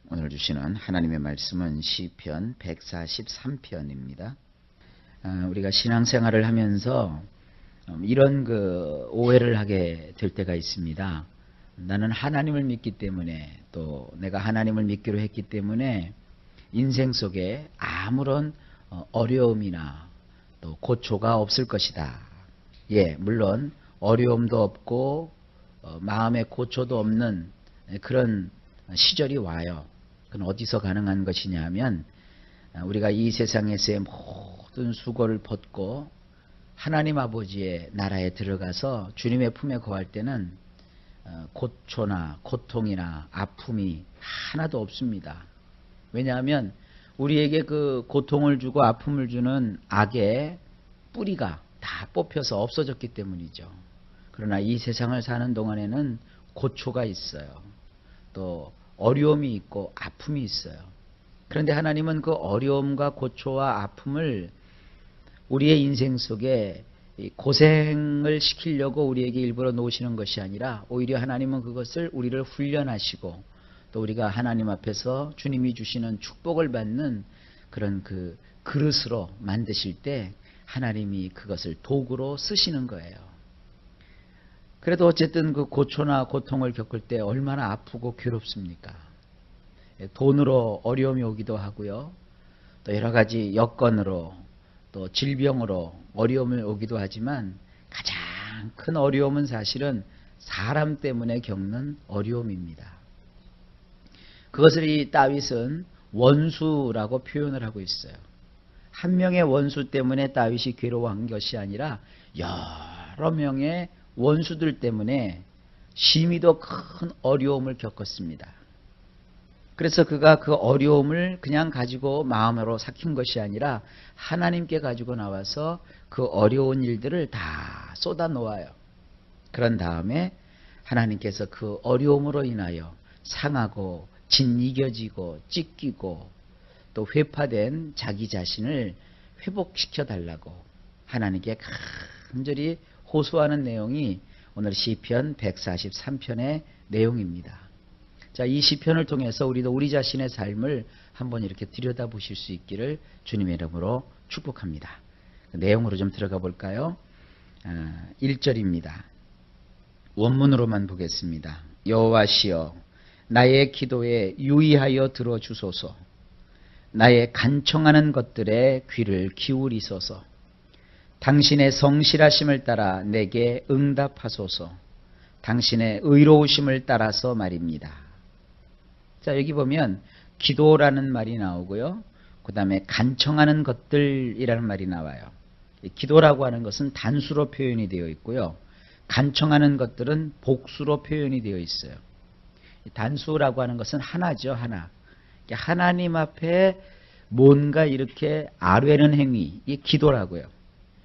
오늘 주시는 하나님의 말씀은 시편 143편입니다. 우리가 신앙생활을 하면서 이런 오해를 하게 될 때가 있습니다. 나는 하나님을 믿기 때문에, 또 내가 하나님을 믿기로 했기 때문에 인생 속에 아무런 어려움이나 또 고초가 없을 것이다. 물론 어려움도 없고 마음의 고초도 없는 그런 시절이 와요. 그건 어디서 가능한 것이냐 하면, 우리가 이 세상에서의 모든 수고를 벗고 하나님 아버지의 나라에 들어가서 주님의 품에 거할 때는 고초나 고통이나 아픔이 하나도 없습니다. 왜냐하면 우리에게 그 고통을 주고 아픔을 주는 악의 뿌리가 다 뽑혀서 없어졌기 때문이죠. 그러나 이 세상을 사는 동안에는 고초가 있어요. 또 어려움이 있고 아픔이 있어요. 그런데 하나님은 그 어려움과 고초와 아픔을 우리의 인생 속에 고생을 시키려고 우리에게 일부러 놓으시는 것이 아니라, 오히려 하나님은 그것을 우리를 훈련하시고 또 우리가 하나님 앞에서 주님이 주시는 축복을 받는 그런 그 그릇으로 만드실 때 하나님이 그것을 도구로 쓰시는 거예요. 그래도 어쨌든 그 고초나 고통을 겪을 때 얼마나 아프고 괴롭습니까? 돈으로 어려움이 오기도 하고요. 또 여러 가지 여건으로, 또 질병으로 어려움이 오기도 하지만 가장 큰 어려움은 사실은 사람 때문에 겪는 어려움입니다. 그것을 이 다윗은 원수라고 표현을 하고 있어요. 한 명의 원수 때문에 다윗이 괴로워한 것이 아니라 여러 명의 원수들 때문에 심히도 큰 어려움을 겪었습니다. 그래서 그가 그 어려움을 그냥 가지고 마음으로 삭힌 것이 아니라 하나님께 가지고 나와서 그 어려운 일들을 다 쏟아 놓아요. 그런 다음에 하나님께서 그 어려움으로 인하여 상하고 짓이겨지고 찢기고 또 회파된 자기 자신을 회복시켜 달라고 하나님께 간절히 호소하는 내용이 오늘 시편 143편의 내용입니다. 자, 이 시편을 통해서 우리도 우리 자신의 삶을 한번 이렇게 들여다보실 수 있기를 주님의 이름으로 축복합니다. 내용으로 좀 들어가 볼까요? 1절입니다. 원문으로만 보겠습니다. 여호와시여, 나의 기도에 유의하여 들어주소서. 나의 간청하는 것들에 귀를 기울이소서. 당신의 성실하심을 따라 내게 응답하소서. 당신의 의로우심을 따라서 말입니다. 자, 여기 보면 기도라는 말이 나오고요. 그 다음에 간청하는 것들이라는 말이 나와요. 기도라고 하는 것은 단수로 표현이 되어 있고요. 간청하는 것들은 복수로 표현이 되어 있어요. 단수라고 하는 것은 하나죠, 하나. 하나님 앞에 뭔가 이렇게 아뢰는 행위, 이게 기도라고요.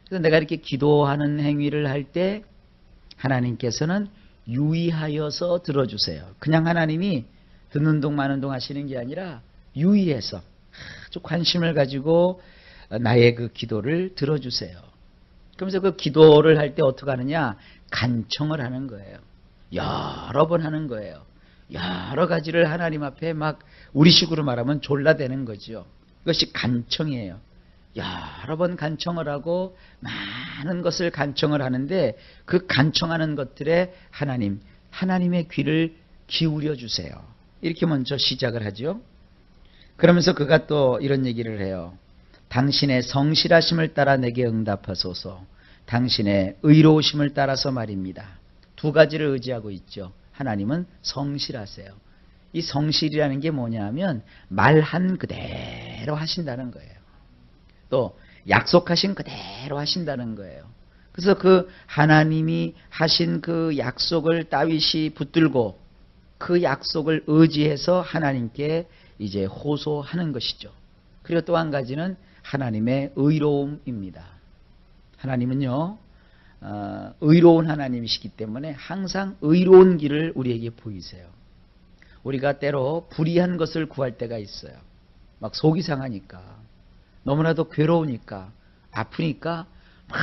그래서 내가 이렇게 기도하는 행위를 할 때 하나님께서는 유의하여서 들어주세요. 그냥 하나님이 듣는 동 마는 동 하시는 게 아니라 유의해서 아주 관심을 가지고 나의 그 기도를 들어주세요. 그러면서 그 기도를 할 때 어떻게 하느냐? 간청을 하는 거예요. 여러 번 하는 거예요. 여러 가지를 하나님 앞에 막 우리식으로 말하면 졸라대는 거죠. 이것이 간청이에요. 여러 번 간청을 하고 많은 것을 간청을 하는데 그 간청하는 것들에 하나님의 귀를 기울여 주세요. 이렇게 먼저 시작을 하죠. 그러면서 그가 또 이런 얘기를 해요. 당신의 성실하심을 따라 내게 응답하소서. 당신의 의로우심을 따라서 말입니다. 두 가지를 의지하고 있죠. 하나님은 성실하세요. 이 성실이라는 게 뭐냐 하면 말한 그대로 하신다는 거예요. 또 약속하신 그대로 하신다는 거예요. 그래서 그 하나님이 하신 그 약속을 다윗이 붙들고 그 약속을 의지해서 하나님께 이제 호소하는 것이죠. 그리고 또 한 가지는 하나님의 의로움입니다. 하나님은요, 의로운 하나님이시기 때문에 항상 의로운 길을 우리에게 보이세요. 우리가 때로 불의한 것을 구할 때가 있어요. 막 속이 상하니까, 너무나도 괴로우니까, 아프니까 막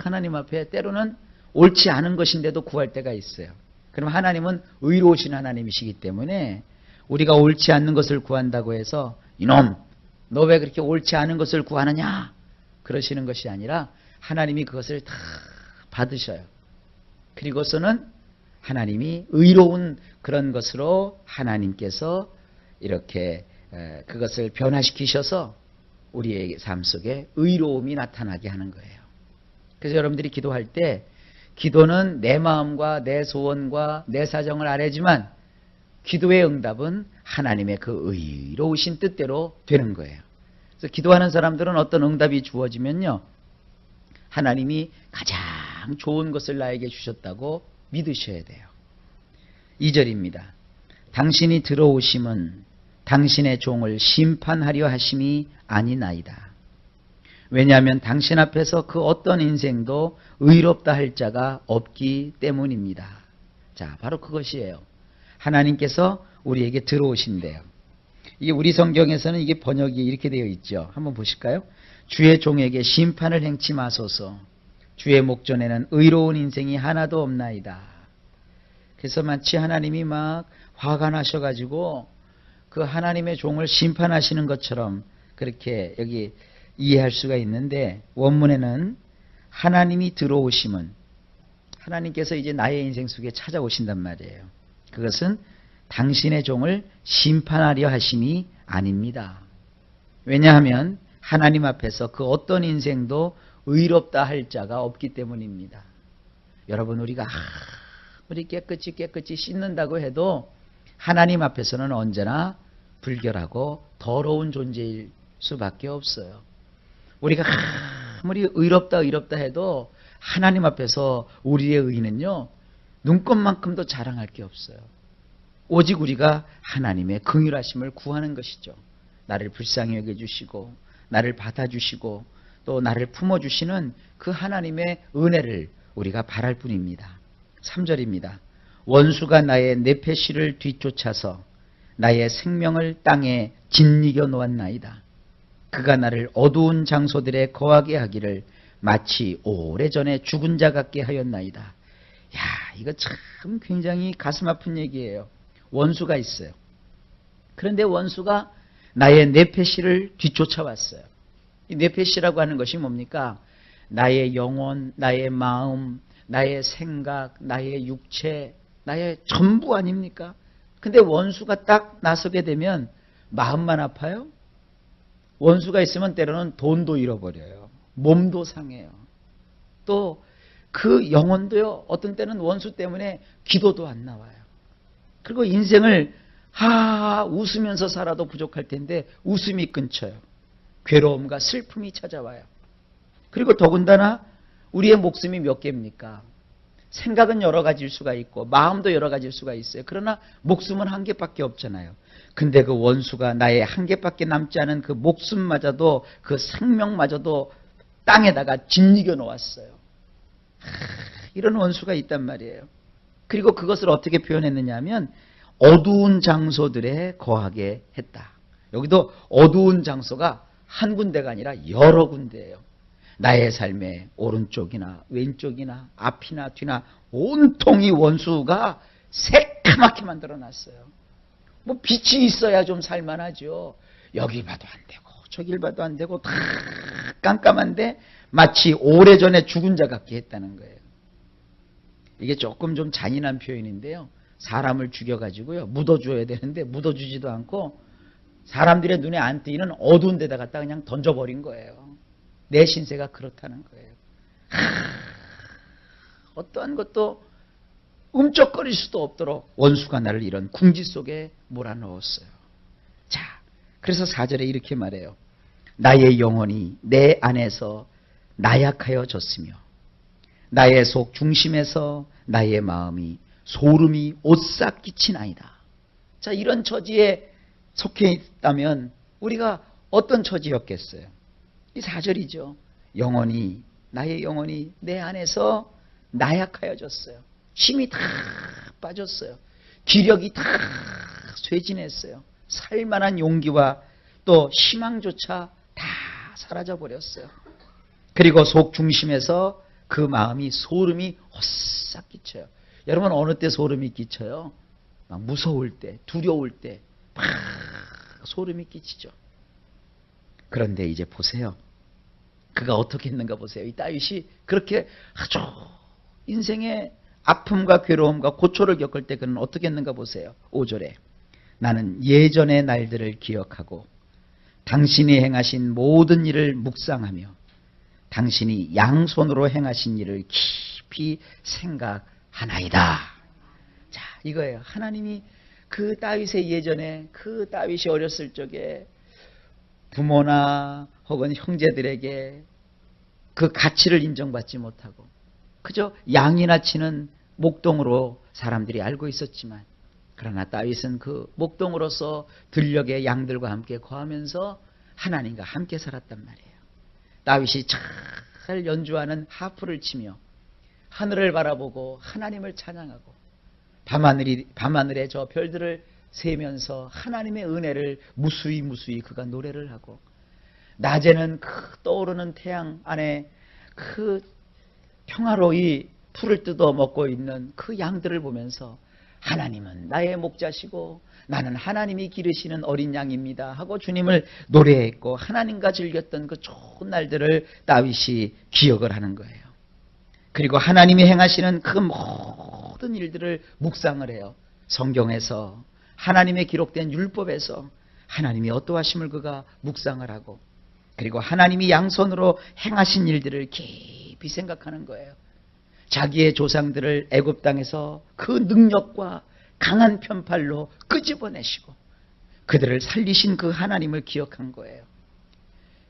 하나님 앞에 때로는 옳지 않은 것인데도 구할 때가 있어요. 그럼 하나님은 의로우신 하나님이시기 때문에 우리가 옳지 않는 것을 구한다고 해서 이놈 너 왜 그렇게 옳지 않은 것을 구하느냐 그러시는 것이 아니라 하나님이 그것을 다 받으셔요. 그리고서는 하나님이 의로운 그런 것으로 하나님께서 이렇게 그것을 변화시키셔서 우리의 삶 속에 의로움이 나타나게 하는 거예요. 그래서 여러분들이 기도할 때 기도는 내 마음과 내 소원과 내 사정을 아뢰지만 기도의 응답은 하나님의 그 의로우신 뜻대로 되는 거예요. 그래서 기도하는 사람들은 어떤 응답이 주어지면요, 하나님이 가장 좋은 것을 나에게 주셨다고 믿으셔야 돼요. 2절입니다. 당신이 들어오심은 당신의 종을 심판하려 하심이 아니나이다. 왜냐하면 당신 앞에서 그 어떤 인생도 의롭다 할 자가 없기 때문입니다. 자, 바로 그것이에요. 하나님께서 우리에게 들어오신대요. 이게 우리 성경에서는 이게 번역이 이렇게 되어 있죠. 한번 보실까요? 주의 종에게 심판을 행치 마소서. 주의 목전에는 의로운 인생이 하나도 없나이다. 그래서 마치 하나님이 막 화가 나셔가지고 그 하나님의 종을 심판하시는 것처럼 그렇게 여기 이해할 수가 있는데, 원문에는 하나님이 들어오심은 하나님께서 이제 나의 인생 속에 찾아오신단 말이에요. 그것은 당신의 종을 심판하려 하심이 아닙니다. 왜냐하면 하나님 앞에서 그 어떤 인생도 의롭다 할 자가 없기 때문입니다. 여러분, 우리가 아무리 깨끗이 씻는다고 해도 하나님 앞에서는 언제나 불결하고 더러운 존재일 수밖에 없어요. 우리가 아무리 의롭다 해도 하나님 앞에서 우리의 의는요, 눈꼽만큼도 자랑할 게 없어요. 오직 우리가 하나님의 긍휼하심을 구하는 것이죠. 나를 불쌍히 여겨주시고 나를 받아주시고 또 나를 품어주시는 그 하나님의 은혜를 우리가 바랄 뿐입니다. 3절입니다. 원수가 나의 내패시를 뒤쫓아서 나의 생명을 땅에 짓이겨 놓았나이다. 그가 나를 어두운 장소들에 거하게 하기를 마치 오래전에 죽은 자 같게 하였나이다. 야, 이거 참 굉장히 가슴 아픈 얘기예요. 원수가 있어요. 그런데 원수가 나의 내패시를 뒤쫓아왔어요. 이 내패시라고 하는 것이 뭡니까? 나의 영혼, 나의 마음, 나의 생각, 나의 육체, 나의 전부 아닙니까? 근데 원수가 딱 나서게 되면 마음만 아파요? 원수가 있으면 때로는 돈도 잃어버려요. 몸도 상해요. 또 그 영혼도요, 어떤 때는 원수 때문에 기도도 안 나와요. 그리고 인생을 웃으면서 살아도 부족할 텐데 웃음이 끊쳐요. 괴로움과 슬픔이 찾아와요. 그리고 더군다나 우리의 목숨이 몇 개입니까? 생각은 여러 가지일 수가 있고 마음도 여러 가지일 수가 있어요. 그러나 목숨은 한 개밖에 없잖아요. 근데 그 원수가 나의 한 개밖에 남지 않은 그 목숨마저도, 그 생명마저도 땅에다가 짓이겨 놓았어요. 이런 원수가 있단 말이에요. 그리고 그것을 어떻게 표현했느냐 하면 어두운 장소들에 거하게 했다. 여기도 어두운 장소가 한 군데가 아니라 여러 군데예요. 나의 삶의 오른쪽이나 왼쪽이나 앞이나 뒤나 온통이 원수가 새까맣게 만들어놨어요. 뭐 빛이 있어야 좀 살만하죠. 여기 봐도 안 되고 저길 봐도 안 되고 다 깜깜한데 마치 오래전에 죽은 자 같게 했다는 거예요. 이게 조금 좀 잔인한 표현인데요. 사람을 죽여가지고요, 묻어줘야 되는데 묻어주지도 않고 사람들의 눈에 안 띄는 어두운 데다 갖다 그냥 던져버린 거예요. 내 신세가 그렇다는 거예요. 어떠한 것도 움쩍거릴 수도 없도록 원수가 나를 이런 궁지 속에 몰아넣었어요. 자, 그래서 4절에 이렇게 말해요. 나의 영혼이 내 안에서 나약하여 졌으며 나의 속 중심에서 나의 마음이 소름이 오싹 끼치나이다. 자, 이런 처지에 속해 있다면 우리가 어떤 처지였겠어요? 이 4절이죠. 영혼이, 나의 영혼이 내 안에서 나약하여졌어요. 힘이 다 빠졌어요. 기력이 다 쇠진했어요. 살만한 용기와 또 희망조차 다 사라져버렸어요. 그리고 속 중심에서 그 마음이 소름이 호싹 끼쳐요. 여러분, 어느 때 소름이 끼쳐요? 막 무서울 때, 두려울 때, 막 소름이 끼치죠. 그런데 이제 보세요. 그가 어떻게 했는가 보세요. 이 다윗이 그렇게 아주 인생의 아픔과 괴로움과 고초를 겪을 때 그는 어떻게 했는가 보세요. 5절에 나는 예전의 날들을 기억하고 당신이 행하신 모든 일을 묵상하며 당신이 양손으로 행하신 일을 깊이 생각하나이다. 자, 이거예요. 하나님이 그 다윗의 예전에 그 다윗이 어렸을 적에 부모나 혹은 형제들에게 그 가치를 인정받지 못하고 그저 양이나 치는 목동으로 사람들이 알고 있었지만 그러나 다윗은 그 목동으로서 들녘의 양들과 함께 거하면서 하나님과 함께 살았단 말이에요. 다윗이 잘 연주하는 하프를 치며 하늘을 바라보고 하나님을 찬양하고 밤하늘에 저 별들을 세면서 하나님의 은혜를 무수히 그가 노래를 하고 낮에는 그 떠오르는 태양 안에 그 평화로이 풀을 뜯어 먹고 있는 그 양들을 보면서 하나님은 나의 목자시고 나는 하나님이 기르시는 어린 양입니다 하고 주님을 노래했고 하나님과 즐겼던 그 좋은 날들을 다윗이 기억을 하는 거예요. 그리고 하나님이 행하시는 그 모든 일들을 묵상을 해요. 성경에서 하나님의 기록된 율법에서 하나님이 어떠하심을 그가 묵상을 하고 그리고 하나님이 양손으로 행하신 일들을 깊이 생각하는 거예요. 자기의 조상들을 애굽 땅에서 그 능력과 강한 편팔로 끄집어내시고 그들을 살리신 그 하나님을 기억한 거예요.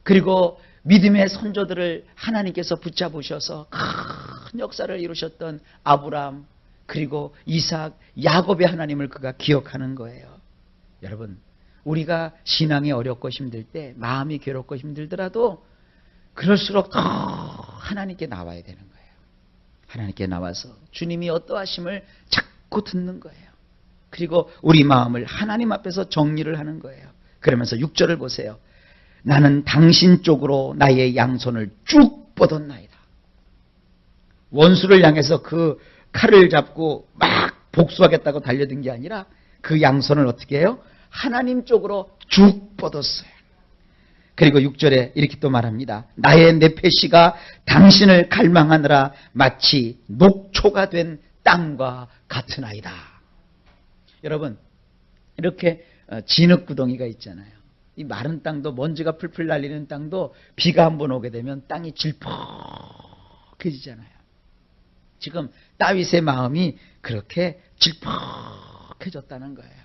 그리고 믿음의 선조들을 하나님께서 붙잡으셔서 큰 역사를 이루셨던 아브라함 그리고 이삭, 야곱의 하나님을 그가 기억하는 거예요. 여러분, 우리가 신앙이 어렵고 힘들 때 마음이 괴롭고 힘들더라도 그럴수록 더 하나님께 나와야 되는 거예요. 하나님께 나와서 주님이 어떠하심을 자꾸 듣는 거예요. 그리고 우리 마음을 하나님 앞에서 정리를 하는 거예요. 그러면서 6절을 보세요. 나는 당신 쪽으로 나의 양손을 쭉 뻗었나이다. 원수를 향해서 그 칼을 잡고 막 복수하겠다고 달려든 게 아니라 그 양손을 어떻게 해요? 하나님 쪽으로 쭉 뻗었어요. 그리고 6절에 이렇게 또 말합니다. 나의 내패시가 당신을 갈망하느라 마치 녹초가 된 땅과 같으나이다. 여러분, 이렇게 진흙구덩이가 있잖아요. 이 마른 땅도 먼지가 풀풀 날리는 땅도 비가 한번 오게 되면 땅이 질퍽해지잖아요. 지금 다윗의 마음이 그렇게 질퍽해졌다는 거예요.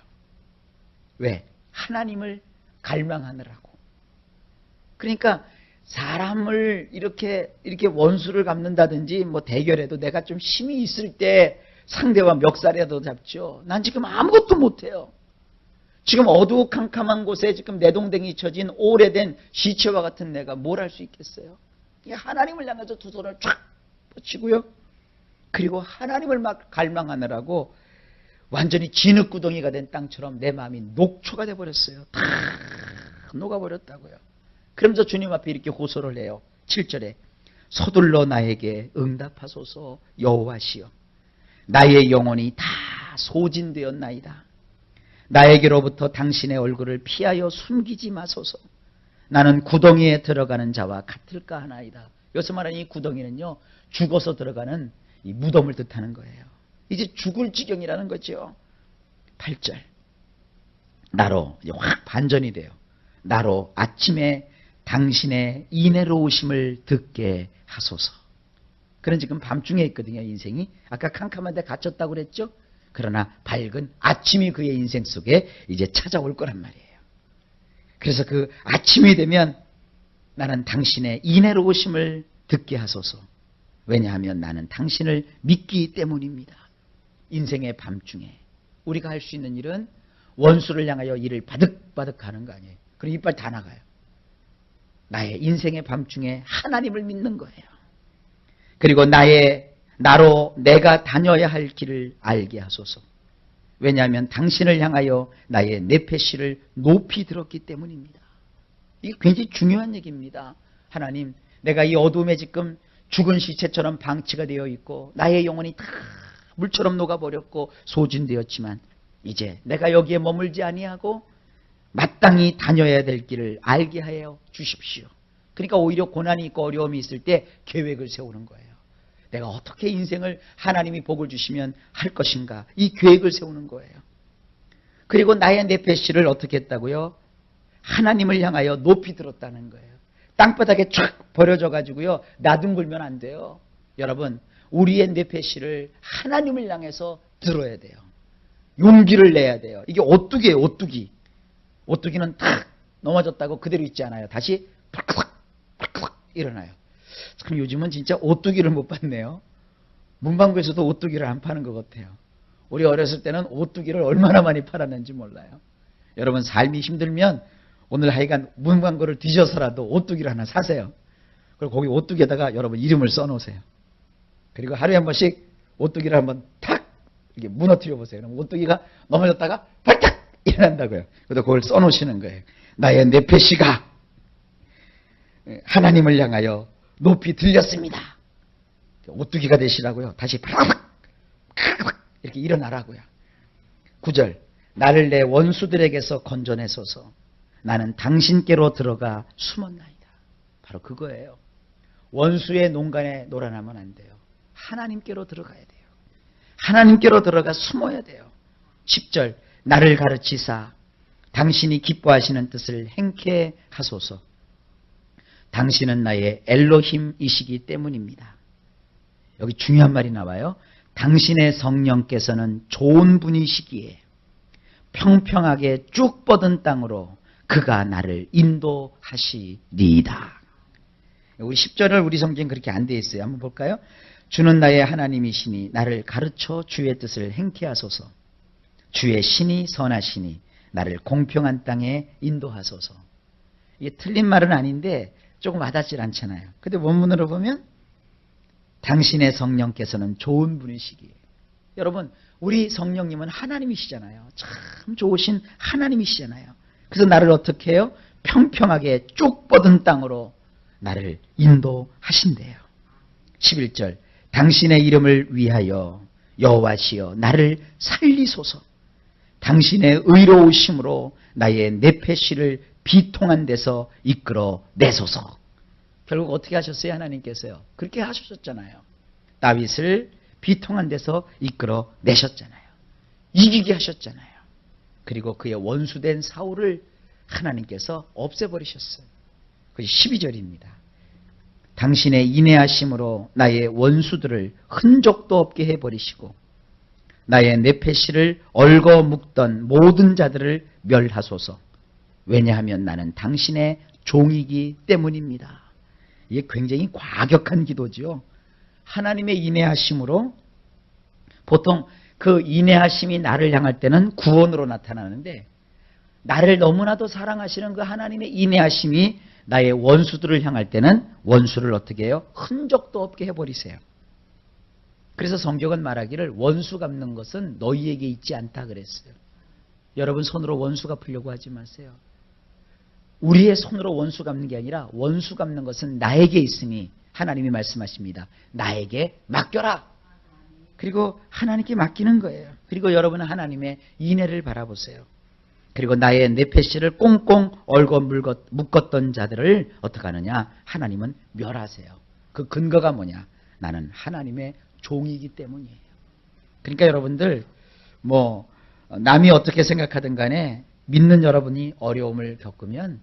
왜? 하나님을 갈망하느라고. 그러니까 사람을 이렇게 원수를 갚는다든지 뭐 대결해도 내가 좀 힘이 있을 때 상대와 멱살이라도 잡죠. 난 지금 아무것도 못해요. 지금 어두컴컴한 곳에 지금 내동댕이 쳐진 오래된 시체와 같은 내가 뭘 할 수 있겠어요? 하나님을 향해서 두 손을 쫙 뻗치고요. 그리고 하나님을 막 갈망하느라고 완전히 진흙구덩이가 된 땅처럼 내 마음이 녹초가 돼버렸어요. 다 녹아버렸다고요. 그러면서 주님 앞에 이렇게 호소를 해요. 7절에 서둘러 나에게 응답하소서 여호와시여. 나의 영혼이 다 소진되었나이다. 나에게로부터 당신의 얼굴을 피하여 숨기지 마소서. 나는 구덩이에 들어가는 자와 같을까 하나이다. 여기서 말하는 이 구덩이는요, 죽어서 들어가는 이 무덤을 뜻하는 거예요. 이제 죽을 지경이라는 거죠. 8절. 나로 확 반전이 돼요. 나로 아침에 당신의 인애로우심을 듣게 하소서. 그런 지금 밤중에 있거든요, 인생이. 아까 캄캄한 데 갇혔다고 그랬죠? 그러나 밝은 아침이 그의 인생 속에 이제 찾아올 거란 말이에요. 그래서 그 아침이 되면 나는 당신의 인애로우심을 듣게 하소서. 왜냐하면 나는 당신을 믿기 때문입니다. 인생의 밤중에 우리가 할 수 있는 일은 원수를 향하여 이를 바득바득 하는 거 아니에요. 그럼 이빨 다 나가요. 나의 인생의 밤중에 하나님을 믿는 거예요. 그리고 나로 내가 다녀야 할 길을 알게 하소서. 왜냐하면 당신을 향하여 나의 내패시를 높이 들었기 때문입니다. 이게 굉장히 중요한 얘기입니다. 하나님, 내가 이 어둠에 지금 죽은 시체처럼 방치가 되어 있고 나의 영혼이 다 물처럼 녹아버렸고 소진되었지만 이제 내가 여기에 머물지 아니하고 마땅히 다녀야 될 길을 알게 하여 주십시오. 그러니까 오히려 고난이 있고 어려움이 있을 때 계획을 세우는 거예요. 내가 어떻게 인생을 하나님이 복을 주시면 할 것인가, 이 계획을 세우는 거예요. 그리고 나의 네페시를 어떻게 했다고요? 하나님을 향하여 높이 들었다는 거예요. 땅바닥에 쫙 버려져 가지고요 나둥글면 안 돼요. 여러분, 우리의 네페시를 하나님을 향해서 들어야 돼요. 용기를 내야 돼요. 이게 오뚜기예요. 오뚜기. 오뚜기는 탁 넘어졌다고 그대로 있지 않아요. 다시 팍팍 일어나요. 참 요즘은 진짜 오뚜기를 못 봤네요. 문방구에서도 오뚜기를 안 파는 것 같아요. 우리 어렸을 때는 오뚜기를 얼마나 많이 팔았는지 몰라요. 여러분, 삶이 힘들면 오늘 하여간 문방구를 뒤져서라도 오뚜기를 하나 사세요. 그리고 거기 오뚜기에다가 여러분 이름을 써놓으세요. 그리고 하루에 한 번씩 오뚜기를 한번 탁 이렇게 무너뜨려 보세요. 그럼 오뚜기가 넘어졌다가 발탁 일어난다고요. 그래서 그걸 써놓으시는 거예요. 나의 네페시가 하나님을 향하여 높이 들렸습니다. 오뚜기가 되시라고요. 다시 팍팍 이렇게 일어나라고요. 9절, 나를 내 원수들에게서 건져내소서. 나는 당신께로 들어가 숨었나이다. 바로 그거예요. 원수의 농간에 놀아나면 안 돼요. 하나님께로 들어가야 돼요. 하나님께로 들어가 숨어야 돼요. 10절, 나를 가르치사 당신이 기뻐하시는 뜻을 행케 하소서. 당신은 나의 엘로힘이시기 때문입니다. 여기 중요한 말이 나와요. 당신의 성령께서는 좋은 분이시기에 평평하게 쭉 뻗은 땅으로 그가 나를 인도하시리이다. 우리 10절을 우리 성경 그렇게 안 돼 있어요. 한번 볼까요? 주는 나의 하나님이시니 나를 가르쳐 주의 뜻을 행케 하소서. 주의 신이 선하시니 나를 공평한 땅에 인도하소서. 이게 틀린 말은 아닌데 조금 와닿질 않잖아요. 근데 원문으로 보면 당신의 성령께서는 좋은 분이시기에. 여러분, 우리 성령님은 하나님이시잖아요. 참 좋으신 하나님이시잖아요. 그래서 나를 어떻게 해요? 평평하게 쭉 뻗은 땅으로 나를 인도하신대요. 11절, 당신의 이름을 위하여 여호와시여 나를 살리소서. 당신의 의로우심으로 나의 네페시를 비통한 데서 이끌어 내소서. 결국 어떻게 하셨어요? 하나님께서요. 그렇게 하셨잖아요. 다윗을 비통한 데서 이끌어 내셨잖아요. 이기게 하셨잖아요. 그리고 그의 원수된 사울을 하나님께서 없애버리셨어요. 그것이 12절입니다. 당신의 인애하심으로 나의 원수들을 흔적도 없게 해버리시고 나의 네페시를 얽어 묶던 모든 자들을 멸하소서. 왜냐하면 나는 당신의 종이기 때문입니다. 이게 굉장히 과격한 기도지요. 하나님의 인애하심으로, 보통 그 인애하심이 나를 향할 때는 구원으로 나타나는데 나를 너무나도 사랑하시는 그 하나님의 인애하심이 나의 원수들을 향할 때는 원수를 어떻게 해요? 흔적도 없게 해버리세요. 그래서 성경은 말하기를 원수 갚는 것은 너희에게 있지 않다 그랬어요. 여러분 손으로 원수 갚으려고 하지 마세요. 우리의 손으로 원수 갚는 게 아니라 원수 갚는 것은 나에게 있으니 하나님이 말씀하십니다. 나에게 맡겨라. 그리고 하나님께 맡기는 거예요. 그리고 여러분은 하나님의 인애를 바라보세요. 그리고 나의 네페시를 꽁꽁 얽어 묶었던 자들을 어떻게 하느냐? 하나님은 멸하세요. 그 근거가 뭐냐? 나는 하나님의 종이기 때문이에요. 그러니까 여러분들 남이 어떻게 생각하든 간에 믿는 여러분이 어려움을 겪으면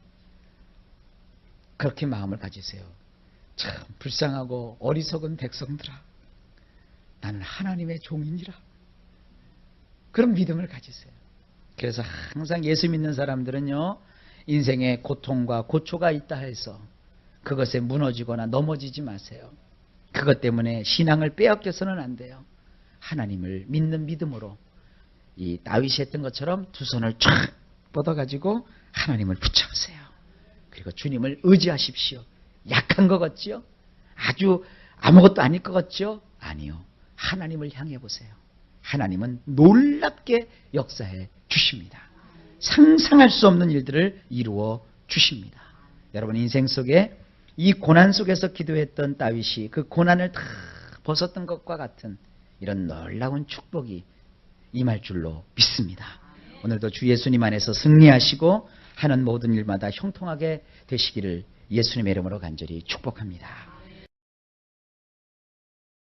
그렇게 마음을 가지세요. 참 불쌍하고 어리석은 백성들아, 나는 하나님의 종이니라. 그런 믿음을 가지세요. 그래서 항상 예수 믿는 사람들은요, 인생에 고통과 고초가 있다 해서 그것에 무너지거나 넘어지지 마세요. 그것 때문에 신앙을 빼앗겨서는 안 돼요. 하나님을 믿는 믿음으로 이 다윗이 했던 것처럼 두 손을 쫙 뻗어가지고 하나님을 붙잡으세요. 그리고 주님을 의지하십시오. 약한 것 같지요? 아주 아무것도 아닐 것 같죠? 아니요. 하나님을 향해 보세요. 하나님은 놀랍게 역사해 주십니다. 상상할 수 없는 일들을 이루어 주십니다. 여러분 인생 속에 이 고난 속에서 기도했던 다윗이 그 고난을 다 벗었던 것과 같은 이런 놀라운 축복이 임할 줄로 믿습니다. 오늘도 주 예수님 안에서 승리하시고 하는 모든 일마다 형통하게 되시기를 예수님의 이름으로 간절히 축복합니다.